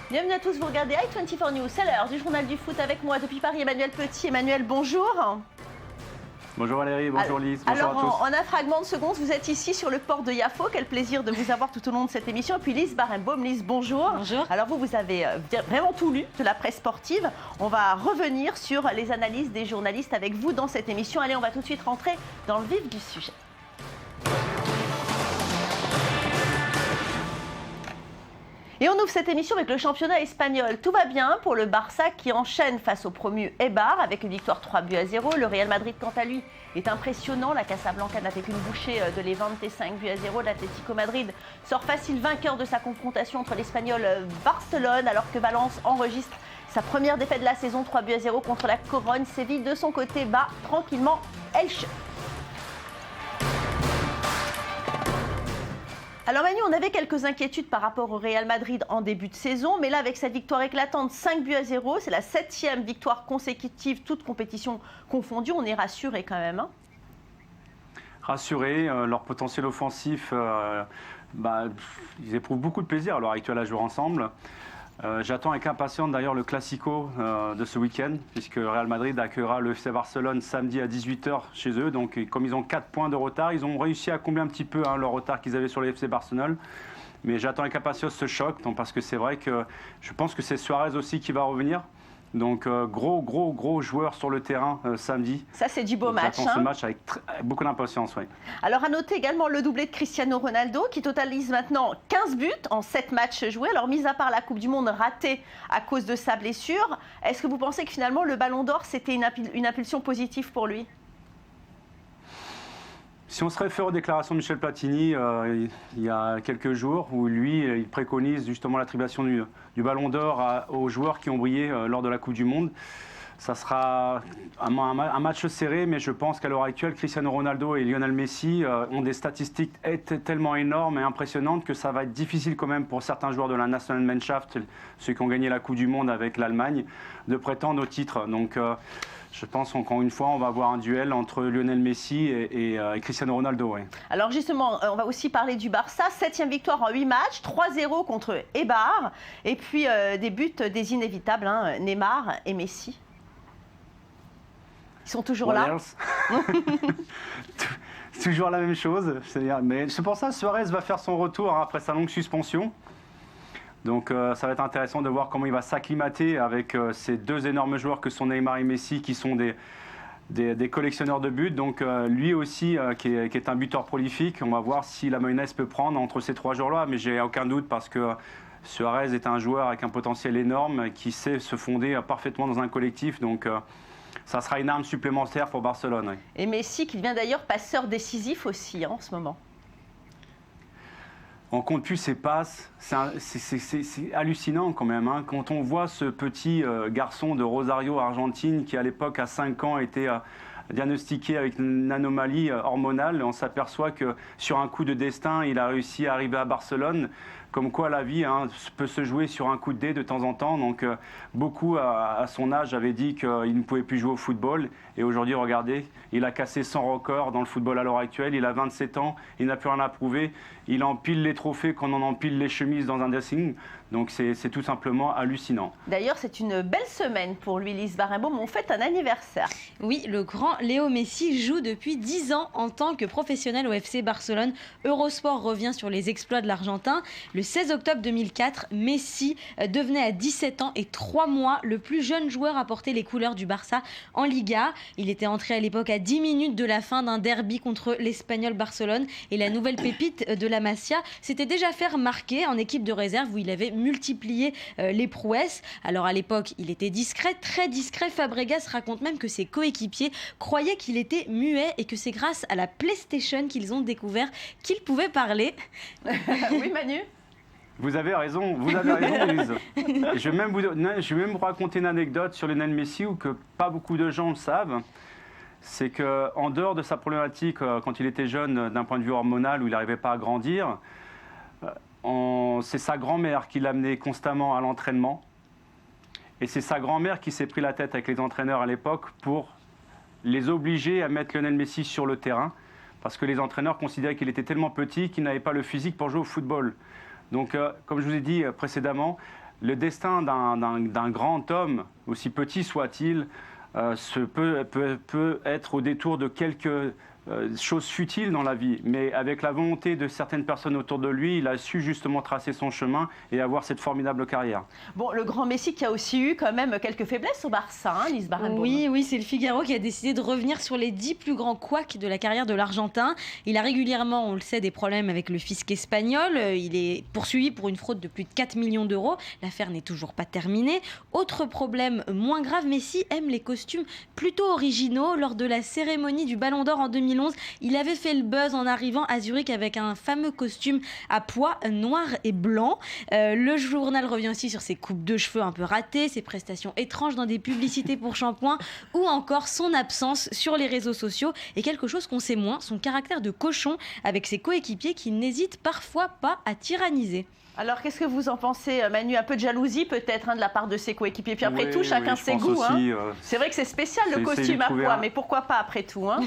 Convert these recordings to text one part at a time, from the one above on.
Bienvenue à tous, vous regardez i24 News, c'est l'heure du journal du foot avec moi depuis Paris, Emmanuel Petit. Emmanuel, bonjour. Bonjour Valérie, bonjour Lise, bonjour alors, à tous. En un fragment de seconde, vous êtes ici sur le port de Yafo. Quel plaisir de vous avoir tout au long de cette émission. Et puis Lise Barenbaum. Lise, bonjour. Bonjour. Alors vous avez vraiment tout lu de la presse sportive. On va revenir sur les analyses des journalistes avec vous dans cette émission. Allez, on va tout de suite rentrer dans le vif du sujet. Et on ouvre cette émission avec le championnat espagnol. Tout va bien pour le Barça qui enchaîne face au promu Eibar avec une victoire 3-0. Le Real Madrid, quant à lui, est impressionnant. La Casablanca n'a fait qu'une bouchée de Levante 5-0. L'Atlético Madrid sort facile vainqueur de sa confrontation entre l'Espagnol Barcelone alors que Valence enregistre sa première défaite de la saison 3-0 contre la Corogne. Séville, de son côté, bat tranquillement Elche. Alors Manu, on avait quelques inquiétudes par rapport au Real Madrid en début de saison, mais là avec cette victoire éclatante 5-0, c'est la 7e victoire consécutive, toute compétition confondue, on est rassuré quand même. Hein, rassurés, leur potentiel offensif, ils éprouvent beaucoup de plaisir à l'heure actuelle à jouer ensemble. J'attends avec impatience d'ailleurs le Classico de ce week-end, puisque Real Madrid accueillera le FC Barcelone samedi à 18h chez eux. Donc comme ils ont 4 points de retard, ils ont réussi à combler un petit peu leur retard qu'ils avaient sur le FC Barcelone. Mais j'attends avec impatience ce choc, parce que c'est vrai que je pense que c'est Suarez aussi qui va revenir. Donc gros joueur sur le terrain samedi. Ça c'est du beau match. J'attends ce match avec beaucoup d'impatience. Oui. Alors à noter également le doublé de Cristiano Ronaldo qui totalise maintenant 15 buts en 7 matchs joués. Alors mis à part la Coupe du Monde ratée à cause de sa blessure, est-ce que vous pensez que finalement le Ballon d'Or c'était une impulsion positive pour lui ? Si on se réfère aux déclarations de Michel Platini il y a quelques jours, où lui, il préconise justement l'attribution du Ballon d'Or aux joueurs qui ont brillé lors de la Coupe du Monde, ça sera un match serré, mais je pense qu'à l'heure actuelle, Cristiano Ronaldo et Lionel Messi ont des statistiques tellement énormes et impressionnantes que ça va être difficile quand même pour certains joueurs de la Nationalmannschaft, ceux qui ont gagné la Coupe du Monde avec l'Allemagne, de prétendre au titre. Donc je pense encore une fois, on va avoir un duel entre Lionel Messi et Cristiano Ronaldo. Oui. Alors justement, on va aussi parler du Barça. 7e victoire en 8 matchs, 3-0 contre Eibar. Et puis des buts des inévitables, Neymar et Messi. Ils sont toujours là. Toujours la même chose. Mais c'est pour ça que Suarez va faire son retour après sa longue suspension. Donc ça va être intéressant de voir comment il va s'acclimater avec ces deux énormes joueurs que sont Neymar et Messi, qui sont des collectionneurs de buts. Donc lui aussi, qui est un buteur prolifique, on va voir si la mayonnaise peut prendre entre ces trois joueurs-là. Mais j'ai aucun doute parce que Suarez est un joueur avec un potentiel énorme qui sait se fonder parfaitement dans un collectif. Donc ça sera une arme supplémentaire pour Barcelone. Oui. Et Messi qui devient d'ailleurs passeur décisif aussi en ce moment. On compte plus ses passes, c'est hallucinant quand même. Hein. Quand on voit ce petit garçon de Rosario, Argentine, qui à l'époque à 5 ans était diagnostiqué avec une anomalie hormonale, on s'aperçoit que sur un coup de destin, il a réussi à arriver à Barcelone. Comme quoi la vie peut se jouer sur un coup de dé de temps en temps. Donc beaucoup à son âge avaient dit qu'il ne pouvait plus jouer au football. Et aujourd'hui, regardez, il a cassé 100 records dans le football à l'heure actuelle. Il a 27 ans, il n'a plus rien à prouver. Il empile les trophées quand on empile les chemises dans un dressing. Donc c'est tout simplement hallucinant. D'ailleurs, c'est une belle semaine pour lui, Lise Barenbaum. On fête un anniversaire. Oui, le grand Léo Messi joue depuis 10 ans en tant que professionnel au FC Barcelone. Eurosport revient sur les exploits de l'Argentin. Le 16 octobre 2004, Messi devenait à 17 ans et 3 mois le plus jeune joueur à porter les couleurs du Barça en Liga. Il était entré à l'époque à 10 minutes de la fin d'un derby contre l'Espagnol Barcelone. Et la nouvelle pépite de la Masia s'était déjà fait remarquer en équipe de réserve où il avait multiplié les prouesses. Alors à l'époque, il était discret, très discret. Fabregas raconte même que ses coéquipiers croyaient qu'il était muet et que c'est grâce à la PlayStation qu'ils ont découvert qu'il pouvait Oui, Manu ? Vous avez raison, Louise. Je vais même vous raconter une anecdote sur Lionel Messi ou que pas beaucoup de gens le savent. C'est qu'en dehors de sa problématique, quand il était jeune, d'un point de vue hormonal, où il n'arrivait pas à grandir, c'est sa grand-mère qui l'amenait constamment à l'entraînement. Et c'est sa grand-mère qui s'est pris la tête avec les entraîneurs à l'époque pour les obliger à mettre Lionel Messi sur le terrain. Parce que les entraîneurs considéraient qu'il était tellement petit qu'il n'avait pas le physique pour jouer au football. Donc, comme je vous ai dit précédemment, le destin d'un grand homme, aussi petit soit-il, peut être au détour de quelques choses futiles dans la vie. Mais avec la volonté de certaines personnes autour de lui, il a su justement tracer son chemin et avoir cette formidable carrière. Bon, le grand Messi qui a aussi eu quand même quelques faiblesses au Barça, hein, Lise Barenboim. Oui, c'est le Figaro qui a décidé de revenir sur les 10 plus grands couacs de la carrière de l'Argentin. Il a régulièrement, on le sait, des problèmes avec le fisc espagnol. Il est poursuivi pour une fraude de plus de 4 millions d'euros. L'affaire n'est toujours pas terminée. Autre problème moins grave, Messi aime les costumes plutôt originaux. Lors de la cérémonie du Ballon d'Or en 2011, il avait fait le buzz en arrivant à Zurich avec un fameux costume à pois noir et blanc. Le journal revient aussi sur ses coupes de cheveux un peu ratées, ses prestations étranges dans des publicités pour shampoing ou encore son absence sur les réseaux sociaux et quelque chose qu'on sait moins, son caractère de cochon avec ses coéquipiers qui n'hésitent parfois pas à tyranniser. Alors, qu'est-ce que vous en pensez, Manu? Un peu de jalousie peut-être de la part de ses coéquipiers. Puis après tout, chacun ses goûts. Aussi, c'est vrai que c'est spécial le costume à pois, mais pourquoi pas après tout, hein?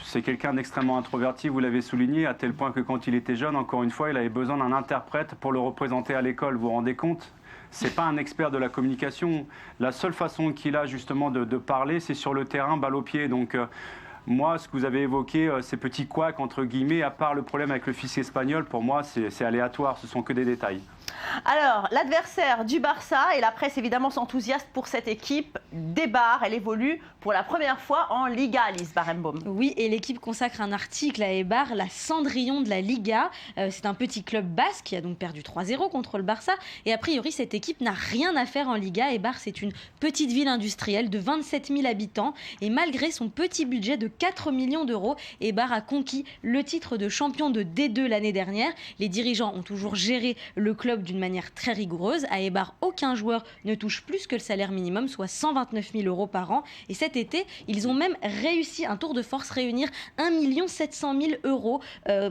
C'est quelqu'un d'extrêmement introverti, vous l'avez souligné, à tel point que quand il était jeune, encore une fois, il avait besoin d'un interprète pour le représenter à l'école. Vous vous rendez compte? C'est pas un expert de la communication. La seule façon qu'il a justement de parler, c'est sur le terrain, balle au pied. Donc moi, ce que vous avez évoqué, ces petits couacs, entre guillemets, à part le problème avec le fisc espagnol, pour moi, c'est aléatoire, ce sont que des détails. Alors, l'adversaire du Barça, et la presse évidemment s'enthousiaste pour cette équipe d'Eibar. Elle évolue pour la première fois en Liga, Lise Barenboim. Oui, et l'équipe consacre un article à Eibar, la Cendrillon de la Liga. C'est un petit club basque qui a donc perdu 3-0 contre le Barça. Et a priori, cette équipe n'a rien à faire en Liga. Eibar, c'est une petite ville industrielle de 27 000 habitants. Et malgré son petit budget de 4 millions d'euros, Eibar a conquis le titre de champion de D2 l'année dernière. Les dirigeants ont toujours géré le club d'une manière très rigoureuse. À Eibar, aucun joueur ne touche plus que le salaire minimum, soit 129 000 euros par an. Et cet été, ils ont même réussi un tour de force, réunir 1 700 000 euros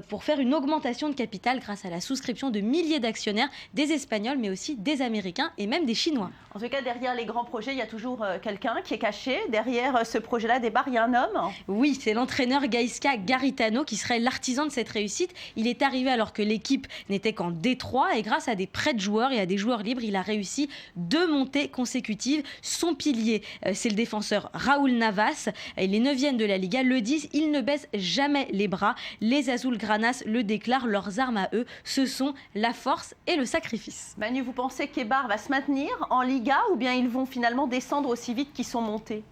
pour faire une augmentation de capital grâce à la souscription de milliers d'actionnaires, des Espagnols, mais aussi des Américains et même des Chinois. En tout cas, derrière les grands projets, il y a toujours quelqu'un qui est caché. Derrière ce projet-là d'Eibar, il y a un homme. Oui, c'est l'entraîneur Gaisca Garitano qui serait l'artisan de cette réussite. Il est arrivé alors que l'équipe n'était qu'en D3 et grâce à des prêts de joueurs et à des joueurs libres, il a réussi 2 montées consécutives. Son pilier, c'est le défenseur Raúl Navas. Il est 9e de la Liga. Le 10, il ne baisse jamais les bras. Les Azulgranas le déclarent, leurs armes à eux, ce sont la force et le sacrifice. Manu, vous pensez qu'Eibar va se maintenir en Liga ou bien ils vont finalement descendre aussi vite qu'ils sont montés?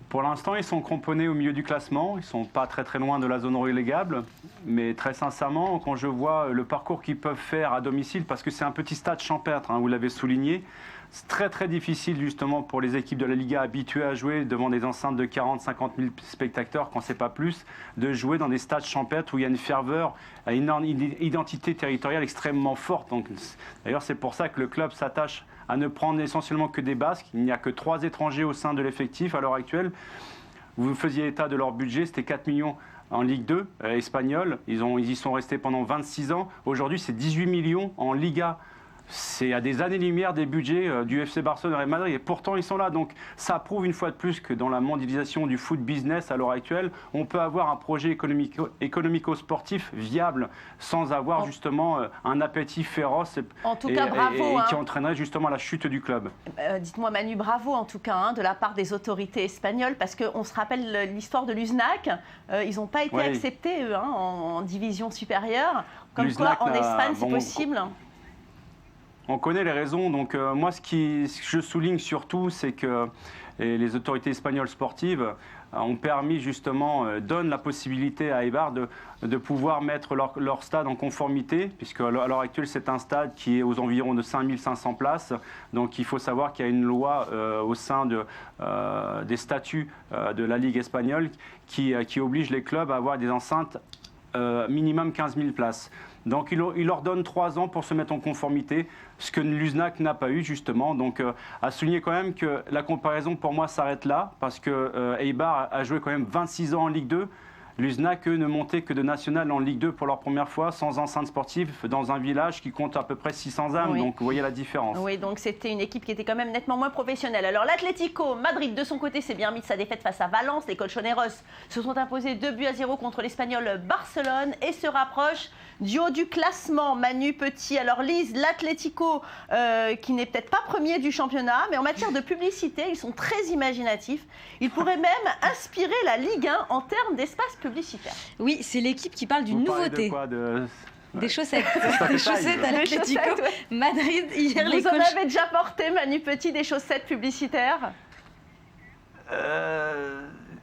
Pour l'instant, ils sont cramponnés au milieu du classement. Ils ne sont pas très loin de la zone relégable. Mais très sincèrement, quand je vois le parcours qu'ils peuvent faire à domicile, parce que c'est un petit stade champêtre, hein, vous l'avez souligné, c'est très difficile justement pour les équipes de la Liga habituées à jouer devant des enceintes de 40-50 000 spectateurs, quand c'est pas plus, de jouer dans des stades champêtres où il y a une ferveur, une identité territoriale extrêmement forte. D'ailleurs, c'est pour ça que le club s'attache à ne prendre essentiellement que des Basques. Il n'y a que 3 étrangers au sein de l'effectif à l'heure actuelle. Vous faisiez état de leur budget, c'était 4 millions en Ligue 2 espagnole. Ils y sont restés pendant 26 ans. Aujourd'hui, c'est 18 millions en Liga. C'est à des années-lumière des budgets du FC Barcelone et Real Madrid. Et pourtant, ils sont là. Donc, ça prouve une fois de plus que dans la mondialisation du foot business à l'heure actuelle, on peut avoir un projet économico-sportif viable sans avoir justement un appétit féroce en tout cas, bravo, qui entraînerait justement la chute du club. Dites-moi, Manu, bravo en tout cas de la part des autorités espagnoles, parce qu'on se rappelle l'histoire de l'USNAC. Ils n'ont pas été acceptés, eux, en division supérieure. Comme quoi, en Espagne, c'est possible. On connaît les raisons, donc moi ce que je souligne surtout, c'est que les autorités espagnoles sportives ont permis justement, donnent la possibilité à Eibar de pouvoir mettre leur stade en conformité, puisque à l'heure actuelle c'est un stade qui est aux environs de 5500 places, donc il faut savoir qu'il y a une loi au sein des statuts de la Ligue espagnole qui oblige les clubs à avoir des enceintes minimum 15 000 places. Donc il leur donne 3 ans pour se mettre en conformité, ce que l'USNAC n'a pas eu justement. Donc à souligner quand même que la comparaison pour moi s'arrête là, parce que Eibar a joué quand même 26 ans en Ligue 2. L'USNAC, eux, ne montaient que de national en Ligue 2 pour leur première fois, sans enceinte sportive, dans un village qui compte à peu près 600 âmes. Oui. Donc vous voyez la différence. Oui, donc c'était une équipe qui était quand même nettement moins professionnelle. Alors l'Atlético Madrid, de son côté, s'est bien remis de sa défaite face à Valence. Les colchoneros se sont imposés 2-0 contre l'Espagnol Barcelone et se rapprochent du haut du classement. Manu Petit, alors Lise, l'Atlético, qui n'est peut-être pas premier du championnat, mais en matière de publicité, ils sont très imaginatifs. Ils pourraient même inspirer la Ligue 1 en termes d'espace publicitaire. Oui, c'est l'équipe qui parle d'une Vous parlez nouveauté. de quoi Des chaussettes. Stop Des et Time. chaussettes à l'Atlético Des chaussettes, ouais. Madrid. Hier, les Vous en coachs... avez déjà porté, Manu Petit, des chaussettes publicitaires?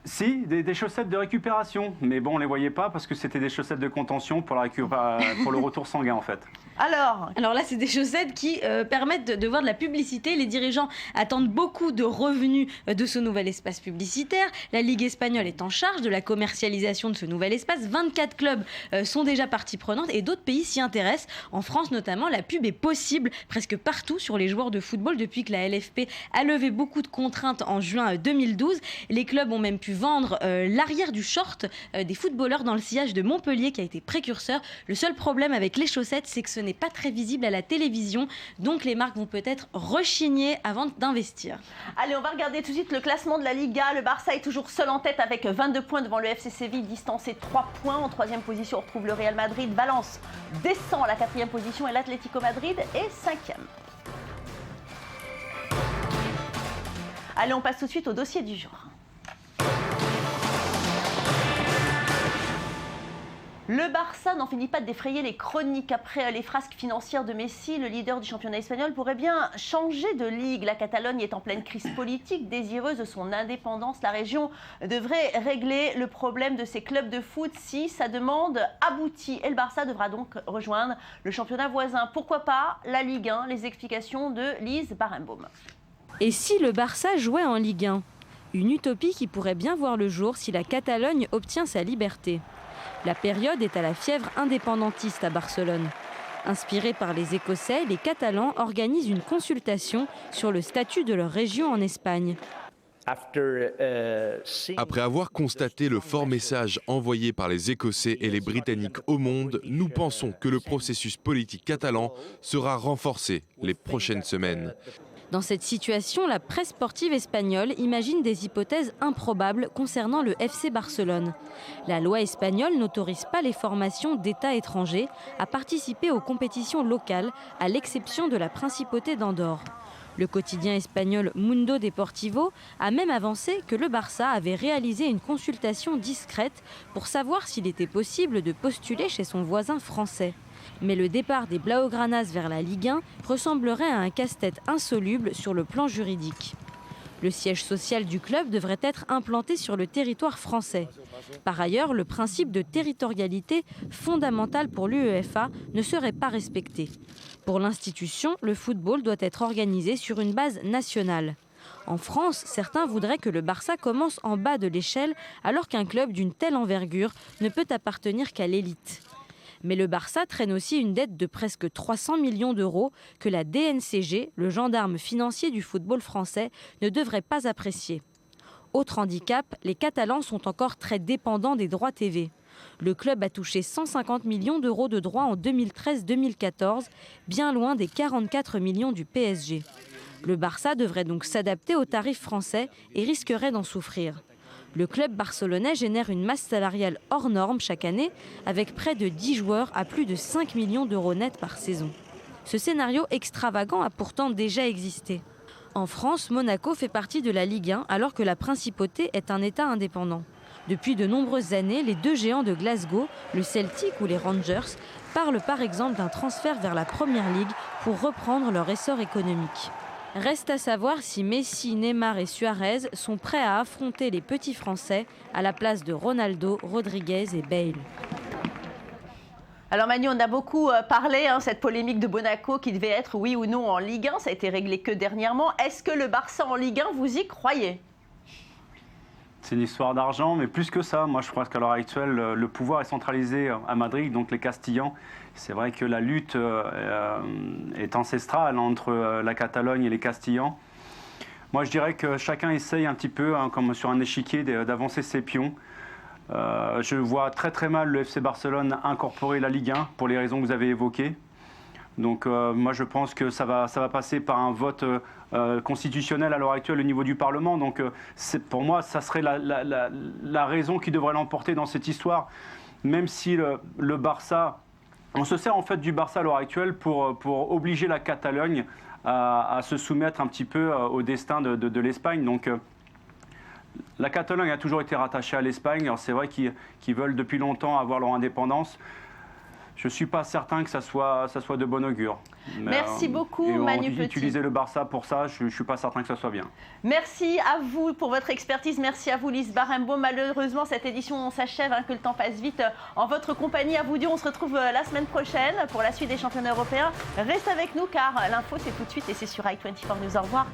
Si, des chaussettes de récupération. Mais bon, on ne les voyait pas parce que c'était des chaussettes de contention pour le retour sanguin, en fait. Alors là, c'est des chaussettes qui permettent de voir de la publicité. Les dirigeants attendent beaucoup de revenus de ce nouvel espace publicitaire. La Ligue espagnole est en charge de la commercialisation de ce nouvel espace. 24 clubs sont déjà partie prenante et d'autres pays s'y intéressent. En France notamment, la pub est possible presque partout sur les joueurs de football depuis que la LFP a levé beaucoup de contraintes en juin 2012. Les clubs ont même pu vendre l'arrière du short des footballeurs dans le sillage de Montpellier qui a été précurseur. Le seul problème avec les chaussettes, c'est que ce n'est pas très visible à la télévision, donc les marques vont peut-être rechigner avant d'investir. Allez, on va regarder tout de suite le classement de la Liga. Le Barça est toujours seul en tête avec 22 points devant le FC Séville, distancé 3 points. En troisième position, on retrouve le Real Madrid. Valence descend à la quatrième position et l'Atlético Madrid est cinquième. Allez, on passe tout de suite au dossier du jour. Le Barça n'en finit pas de défrayer les chroniques. Après les frasques financières de Messi, le leader du championnat espagnol pourrait bien changer de ligue. La Catalogne est en pleine crise politique, désireuse de son indépendance. La région devrait régler le problème de ses clubs de foot si sa demande aboutit. Et le Barça devra donc rejoindre le championnat voisin. Pourquoi pas la Ligue 1? Les explications de Lise Barenbaum. Et si le Barça jouait en Ligue 1? Une utopie qui pourrait bien voir le jour si la Catalogne obtient sa liberté. La période est à la fièvre indépendantiste à Barcelone. Inspirés par les Écossais, les Catalans organisent une consultation sur le statut de leur région en Espagne. Après avoir constaté le fort message envoyé par les Écossais et les Britanniques au monde, nous pensons que le processus politique catalan sera renforcé les prochaines semaines. Dans cette situation, la presse sportive espagnole imagine des hypothèses improbables concernant le FC Barcelone. La loi espagnole n'autorise pas les formations d'États étrangers à participer aux compétitions locales, à l'exception de la principauté d'Andorre. Le quotidien espagnol Mundo Deportivo a même avancé que le Barça avait réalisé une consultation discrète pour savoir s'il était possible de postuler chez son voisin français. Mais le départ des Blaugranas vers la Ligue 1 ressemblerait à un casse-tête insoluble sur le plan juridique. Le siège social du club devrait être implanté sur le territoire français. Par ailleurs, le principe de territorialité, fondamental pour l'UEFA, ne serait pas respecté. Pour l'institution, le football doit être organisé sur une base nationale. En France, certains voudraient que le Barça commence en bas de l'échelle, alors qu'un club d'une telle envergure ne peut appartenir qu'à l'élite. Mais le Barça traîne aussi une dette de presque 300 millions d'euros que la DNCG, le gendarme financier du football français, ne devrait pas apprécier. Autre handicap, les Catalans sont encore très dépendants des droits TV. Le club a touché 150 millions d'euros de droits en 2013-2014, bien loin des 44 millions du PSG. Le Barça devrait donc s'adapter aux tarifs français et risquerait d'en souffrir. Le club barcelonais génère une masse salariale hors norme chaque année, avec près de 10 joueurs à plus de 5 millions d'euros nets par saison. Ce scénario extravagant a pourtant déjà existé. En France, Monaco fait partie de la Ligue 1 alors que la Principauté est un État indépendant. Depuis de nombreuses années, les deux géants de Glasgow, le Celtic ou les Rangers, parlent par exemple d'un transfert vers la Première Ligue pour reprendre leur essor économique. Reste à savoir si Messi, Neymar et Suarez sont prêts à affronter les petits Français à la place de Ronaldo, Rodriguez et Bale. Alors Manu, on a beaucoup parlé, cette polémique de Monaco qui devait être oui ou non en Ligue 1. Ça a été réglé que dernièrement. Est-ce que le Barça en Ligue 1, vous y croyez? C'est une histoire d'argent, mais plus que ça. Moi, je crois qu'à l'heure actuelle, le pouvoir est centralisé à Madrid, donc les Castillans. C'est vrai que la lutte est ancestrale entre la Catalogne et les Castillans. Moi, je dirais que chacun essaye un petit peu, comme sur un échiquier, d'avancer ses pions. Je vois très mal le FC Barcelone incorporer la Ligue 1 pour les raisons que vous avez évoquées. Donc moi je pense que ça va passer par un vote constitutionnel à l'heure actuelle au niveau du Parlement. Donc pour moi ça serait la raison qui devrait l'emporter dans cette histoire. Même si le Barça, on se sert en fait du Barça à l'heure actuelle pour obliger la Catalogne à se soumettre un petit peu au destin de l'Espagne. Donc la Catalogne a toujours été rattachée à l'Espagne. Alors c'est vrai qu'ils veulent depuis longtemps avoir leur indépendance. Je ne suis pas certain que ça soit de bon augure. Merci beaucoup, Manu Petit. Utiliser le Barça pour ça, je ne suis pas certain que ça soit bien. Merci à vous pour votre expertise. Merci à vous, Lise Barembo. Malheureusement, cette édition s'achève, que le temps passe vite. En votre compagnie, à vous deux, on se retrouve la semaine prochaine pour la suite des championnats européens. Reste avec nous car l'info, c'est tout de suite et c'est sur i24 News. Au revoir.